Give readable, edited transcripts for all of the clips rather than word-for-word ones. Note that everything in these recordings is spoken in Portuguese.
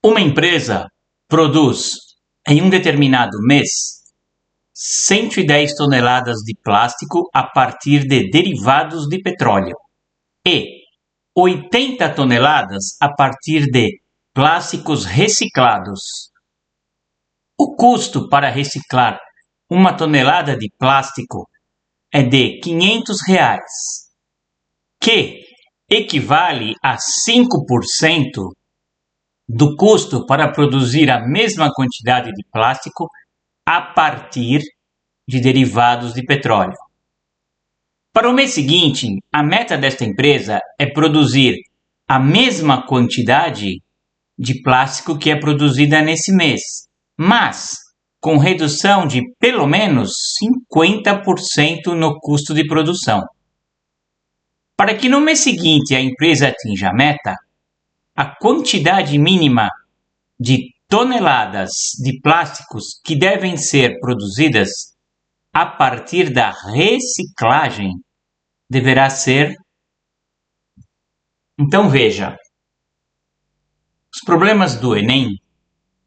Uma empresa produz, em um determinado mês, 110 toneladas de plástico a partir de derivados de petróleo e 80 toneladas a partir de plásticos reciclados. O custo para reciclar uma tonelada de plástico é de R$ 500, que equivale a 5% do custo para produzir a mesma quantidade de plástico a partir de derivados de petróleo. Para o mês seguinte, a meta desta empresa é produzir a mesma quantidade de plástico que é produzida nesse mês, mas com redução de pelo menos 50% no custo de produção. Para que no mês seguinte a empresa atinja a meta, a quantidade mínima de toneladas de plásticos que devem ser produzidas a partir da reciclagem deverá ser. Então veja, os problemas do Enem,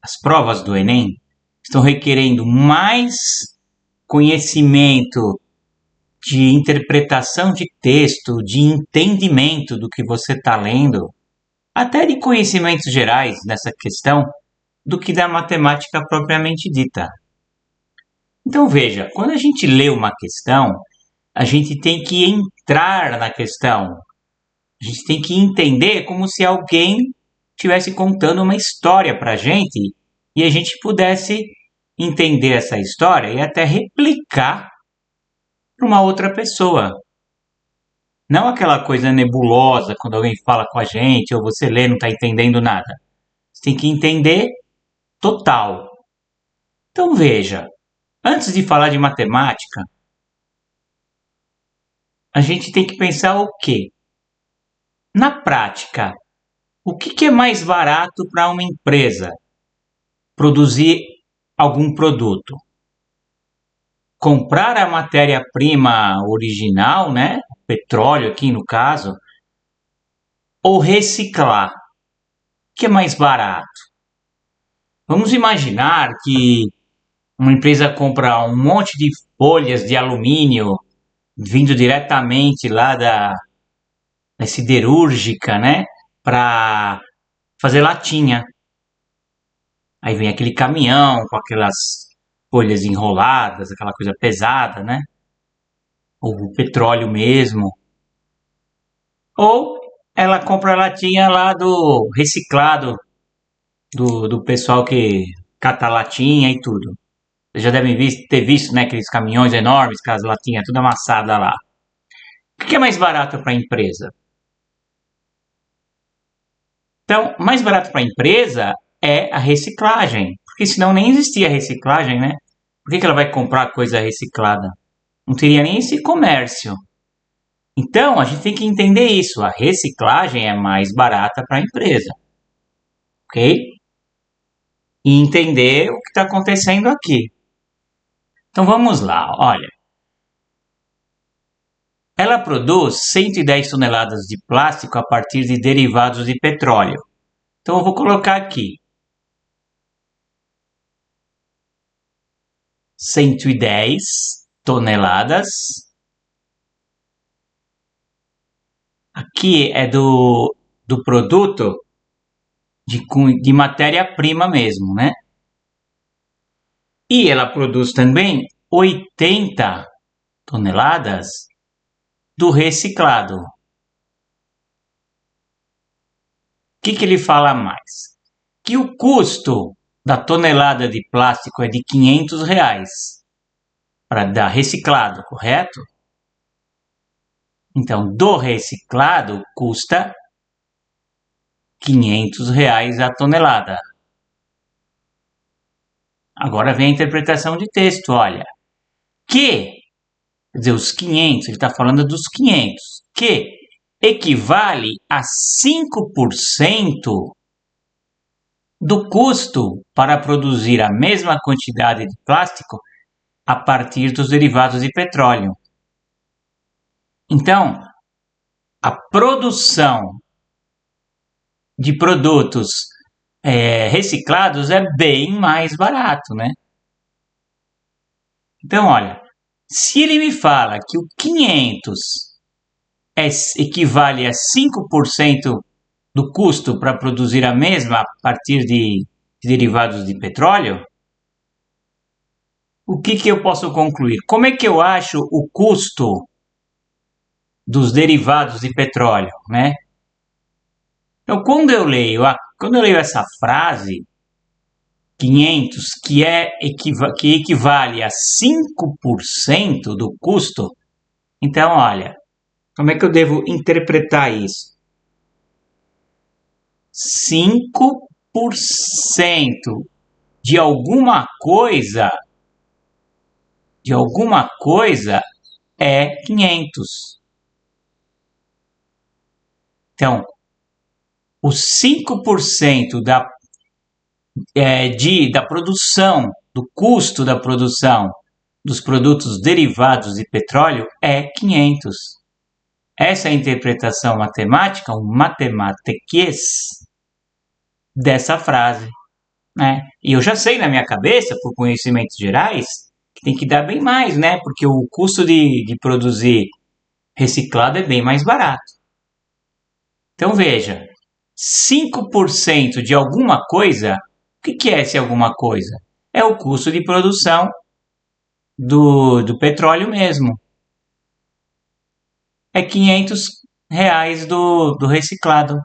as provas do Enem, estão requerendo mais conhecimento de interpretação de texto, de entendimento do que você está lendo, até de conhecimentos gerais nessa questão, do que da matemática propriamente dita. Então veja, quando a gente lê uma questão, a gente tem que entrar na questão. A gente tem que entender como se alguém estivesse contando uma história para a gente e a gente pudesse entender essa história e até replicar para uma outra pessoa. Não aquela coisa nebulosa quando alguém fala com a gente ou você lê e não está entendendo nada. Você tem que entender total. Então veja, antes de falar de matemática, a gente tem que pensar o quê? Na prática, o que é mais barato para uma empresa produzir algum produto? Comprar a matéria-prima original, né? Petróleo aqui no caso, ou reciclar? O que é mais barato? Vamos imaginar que uma empresa compra um monte de folhas de alumínio vindo diretamente lá da siderúrgica, né? Para fazer latinha. Aí vem aquele caminhão com aquelas folhas enroladas, aquela coisa pesada, né? Ou o petróleo mesmo. Ou ela compra a latinha lá do reciclado, do pessoal que cata latinha e tudo. Vocês já devem ter visto, né, aqueles caminhões enormes, aquelas latinhas tudo amassada lá. O que é mais barato para a empresa? Então, mais barato para a empresa é a reciclagem, porque senão nem existia reciclagem, né? Por que ela vai comprar coisa reciclada? Não teria nem esse comércio. Então, a gente tem que entender isso. A reciclagem é mais barata para a empresa. Ok? E entender o que está acontecendo aqui. Então, vamos lá. Olha. Ela produz 110 toneladas de plástico a partir de derivados de petróleo. Então, eu vou colocar aqui 110 toneladas. Aqui é do produto de matéria-prima mesmo, né? E ela produz também 80 toneladas do reciclado. O que ele fala mais? Que o custo da tonelada de plástico é de R$ 500 para dar reciclado, correto? Então, do reciclado custa R$ 500 a tonelada. Agora vem a interpretação de texto, olha. Quer dizer, os 500, ele está falando dos 500, que equivale a 5% do custo para produzir a mesma quantidade de plástico a partir dos derivados de petróleo. Então, a produção de produtos reciclados é bem mais barato, né? Então, olha, se ele me fala que o 500 equivale a 5% do custo para produzir a mesma a partir de derivados de petróleo, o que eu posso concluir? Como é que eu acho o custo dos derivados de petróleo, né? Então, quando eu leio essa frase, 500, que equivale a 5% do custo, então, olha, como é que eu devo interpretar isso? 5% de alguma coisa é 500. Então, os 5% da produção, do custo da produção dos produtos derivados de petróleo é 500. Essa é a interpretação matemática, um matematiquês, dessa frase. Né? E eu já sei na minha cabeça, por conhecimentos gerais, que tem que dar bem mais, né? Porque o custo de produzir reciclado é bem mais barato. Então veja, 5% de alguma coisa, o que é esse alguma coisa? É o custo de produção do petróleo mesmo. É R$ 500 do reciclado.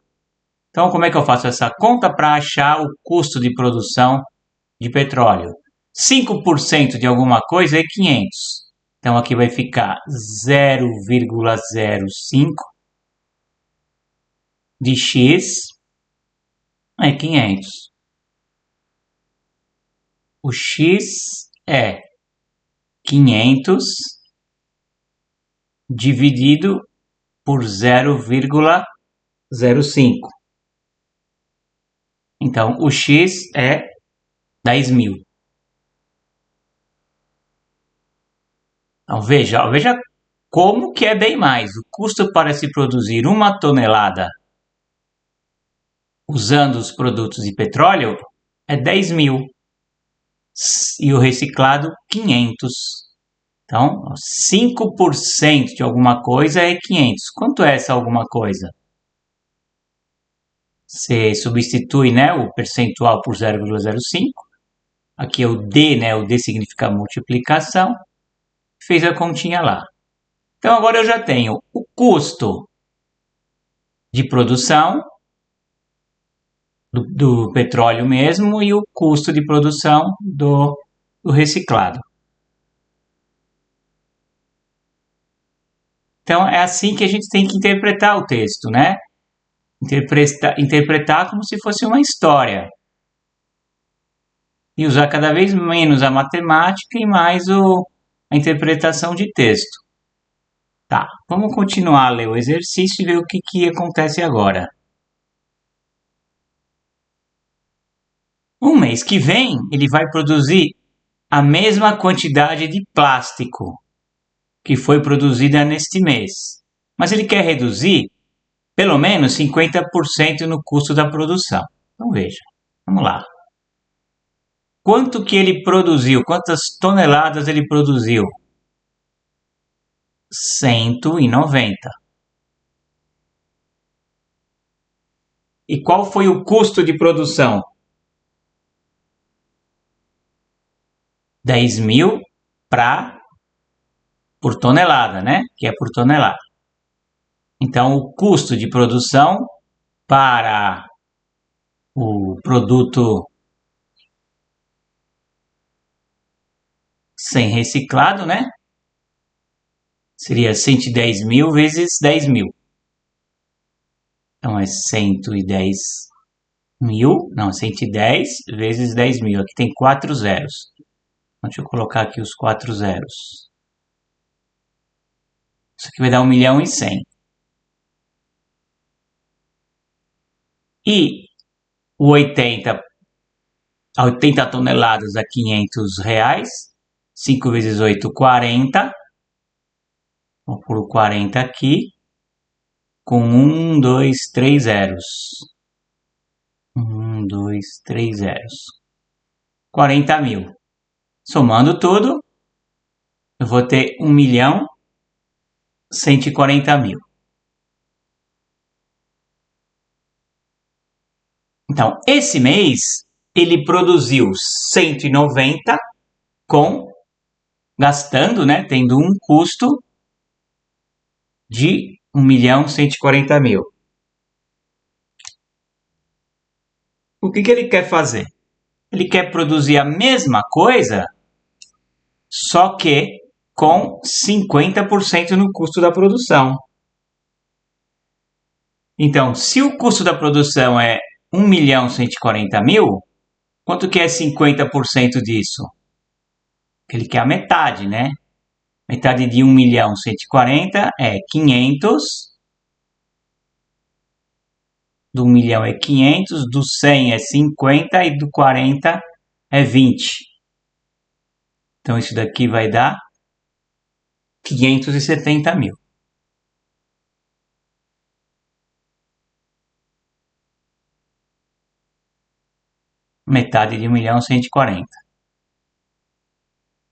Então, como é que eu faço essa conta para achar o custo de produção de petróleo? 5% de alguma coisa é 500. Então, aqui vai ficar 0,05 de x é 500. O x é 500 dividido por 0,05. Então, o x é 10.000. Então, veja como que é bem mais. O custo para se produzir 1 tonelada usando os produtos de petróleo é 10.000. E o reciclado, 500. Então, 5% de alguma coisa é 500. Quanto é essa alguma coisa? Você substitui, né, o percentual por 0,05. Aqui é o D, né? O D significa multiplicação. Fez a continha lá. Então, agora eu já tenho o custo de produção do petróleo mesmo e o custo de produção do reciclado. Então, é assim que a gente tem que interpretar o texto, né? Interpretar como se fosse uma história. E usar cada vez menos a matemática e mais a interpretação de texto. Tá, vamos continuar a ler o exercício e ver o que acontece agora. Um mês que vem, ele vai produzir a mesma quantidade de plástico que foi produzida neste mês. Mas ele quer reduzir pelo menos 50% no custo da produção. Então veja, vamos lá. Quanto que ele produziu? Quantas toneladas ele produziu? 190. E qual foi o custo de produção? 10.000 por tonelada, né? Que é por tonelada. Então, o custo de produção para o produto sem reciclado, né? Seria 110.000 vezes 10.000. Então, é 110.000, não, 110 vezes 10.000. Aqui tem 4 zeros. Deixa eu colocar aqui os 4 zeros. Isso aqui vai dar 1.100.000. E o 80 toneladas a R$ 500. 5 vezes 8, 40. Vou pôr o 40 aqui. Com 1, 2, 3 zeros. 2, 3 zeros. 40 mil. Somando tudo, eu vou ter 1.140.000. Então, esse mês, ele produziu 190 gastando, né, tendo um custo de 1.140.000. O que ele quer fazer? Ele quer produzir a mesma coisa, só que com 50% no custo da produção. Então, se o custo da produção é 1.140.000, quanto que é 50% disso? Ele quer a metade, né? Metade de 1.140.000 é 500. Do 1.000.000 é 500, do 100 é 50 e do 40 é 20. Então, isso daqui vai dar 570.000. Metade de 1.140.000.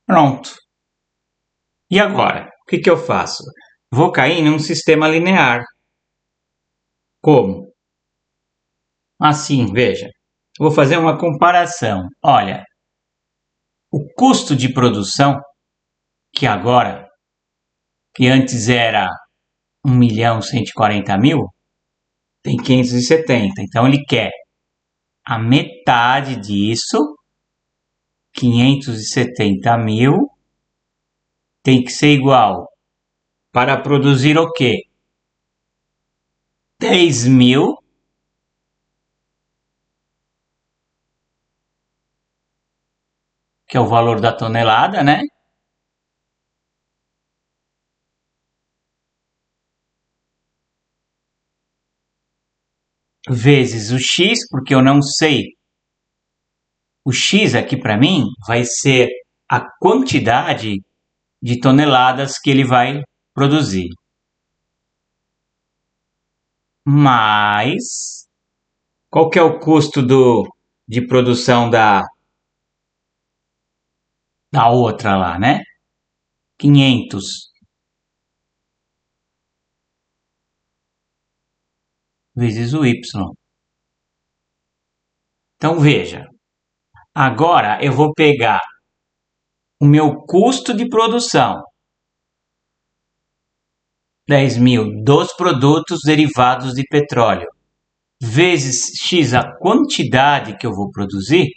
Pronto. E agora? O que eu faço? Vou cair num sistema linear. Como? Assim, veja. Vou fazer uma comparação. Olha, o custo de produção, que antes era 1.140.000, tem 570. Então, ele quer a metade disso, 570.000, tem que ser igual para produzir o quê? 10.000 que é o valor da tonelada, né? Vezes o X, porque eu não sei. O X aqui para mim vai ser a quantidade de toneladas que ele vai produzir. Mais qual que é o custo de produção da outra lá, né? 500 vezes o Y. Então veja, agora eu vou pegar o meu custo de produção, 10.000 dos produtos derivados de petróleo, vezes X a quantidade que eu vou produzir,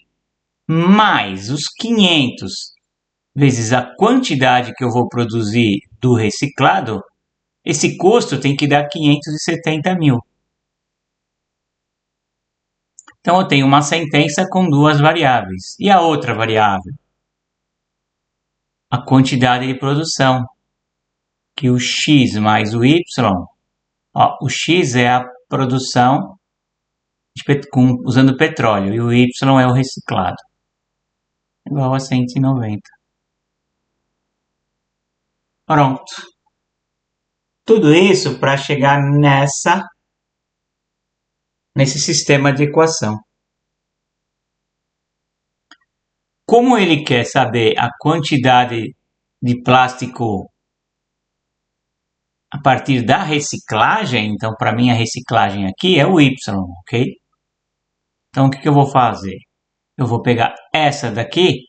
mais os 500 vezes a quantidade que eu vou produzir do reciclado, esse custo tem que dar 570.000. Então, eu tenho uma sentença com duas variáveis. E a outra variável? A quantidade de produção, que o X mais o Y, o X é a produção usando petróleo e o Y é o reciclado, igual a 190. Pronto. Tudo isso para chegar nesse sistema de equação. Como ele quer saber a quantidade de plástico a partir da reciclagem, então para mim a reciclagem aqui é o Y, ok? Então o que eu vou fazer? Eu vou pegar essa daqui,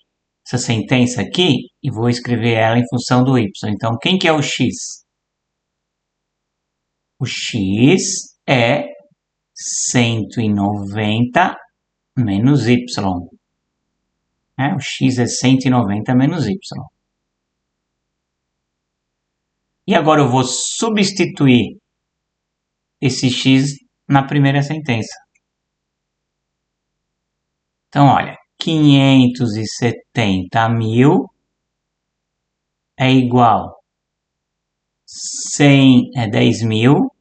essa sentença aqui, e vou escrever ela em função do Y. Então quem que é o X? O X é 190 menos Y. O X é 190 menos Y. E agora eu vou substituir esse X na primeira sentença. Então, olha, 570.000 é igual 10.000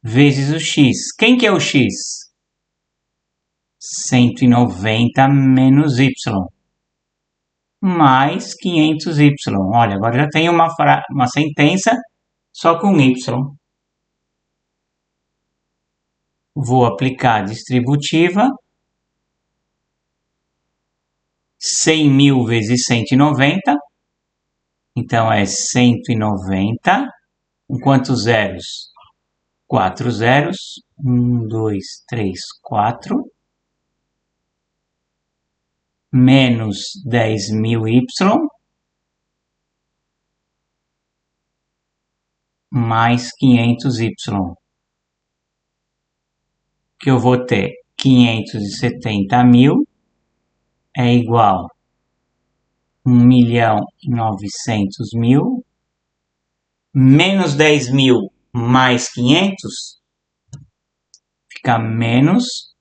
vezes o X. Quem que é o X? 190 menos Y. Mais 500Y. Olha, agora já tem uma sentença só com Y. Vou aplicar a distributiva. 100.000 vezes 190. Então, é 190. Com quantos zeros? 4 zeros. 1, 2, 3, 4. Menos 10.000y. Mais 500y. Que eu vou ter 570.000 é igual a 1.900.000 menos 10.000 mais 500 fica menos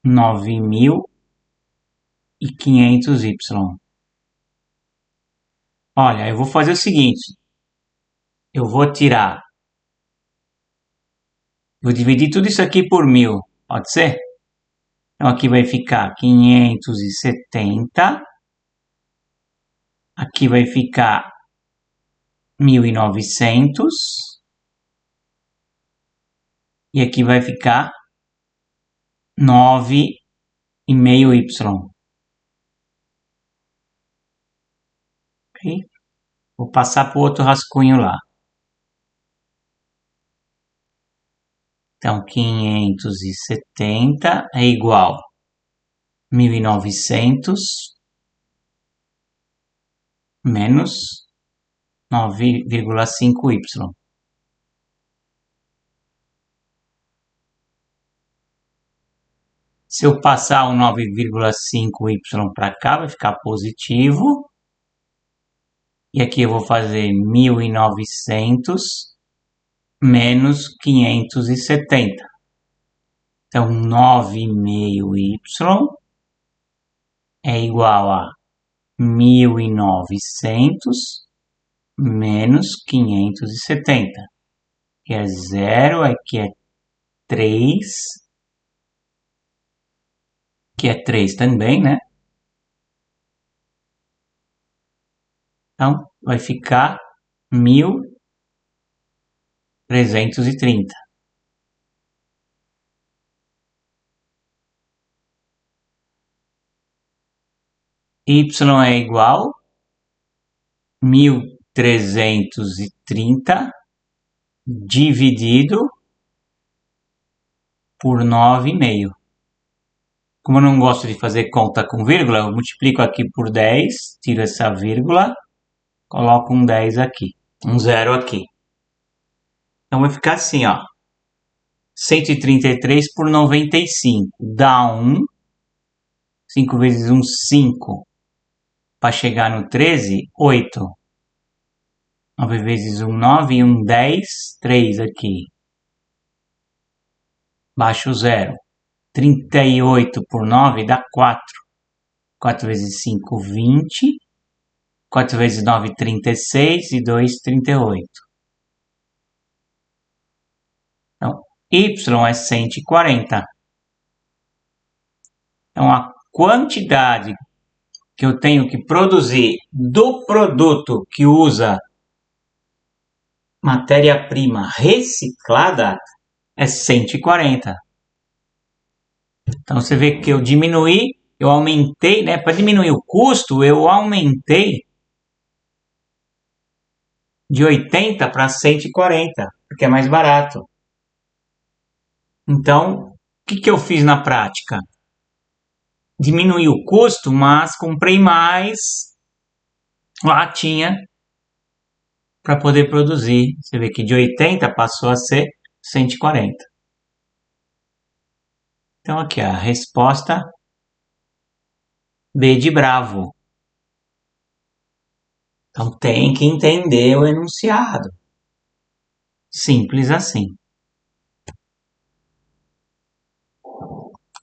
9.500y. Olha, eu vou fazer o seguinte, eu vou dividir tudo isso aqui por 1.000, pode ser? Então aqui vai ficar 570, aqui vai ficar 1.900 e aqui vai ficar 9,5y. Okay? Vou passar para o outro rascunho lá. Então, 570 é igual a 1.900 menos 9,5y. Se eu passar o 9,5y para cá, vai ficar positivo. E aqui eu vou fazer 1.900 menos 570. Então, 9,5y é igual a 1.900 menos 570. Aqui é 0, aqui é 3. Aqui é 3 também, né? Então, vai ficar 1.330. Y é igual a 1.330 dividido por 9,5. Como eu não gosto de fazer conta com vírgula, eu multiplico aqui por 10, tiro essa vírgula, coloco um 10 aqui, um 0 aqui. Então vai ficar assim, ó. 133 por 95 dá 1. 5 vezes 1, 5. Para chegar no 13, 8. 9 vezes 1, 9. E 1, 10. 3 aqui. Baixo 0. 38 por 9 dá 4. 4 vezes 5, 20. 4 vezes 9, 36. E 2, 38. Então, Y é 140. Então, a quantidade que eu tenho que produzir do produto que usa matéria-prima reciclada é 140. Então, você vê que eu aumentei, né? Para diminuir o custo, eu aumentei de 80 para 140, porque é mais barato. Então, o que eu fiz na prática? Diminuí o custo, mas comprei mais latinha para poder produzir. Você vê que de 80 passou a ser 140. Então, aqui a resposta B de bravo. Então, tem que entender o enunciado. Simples assim.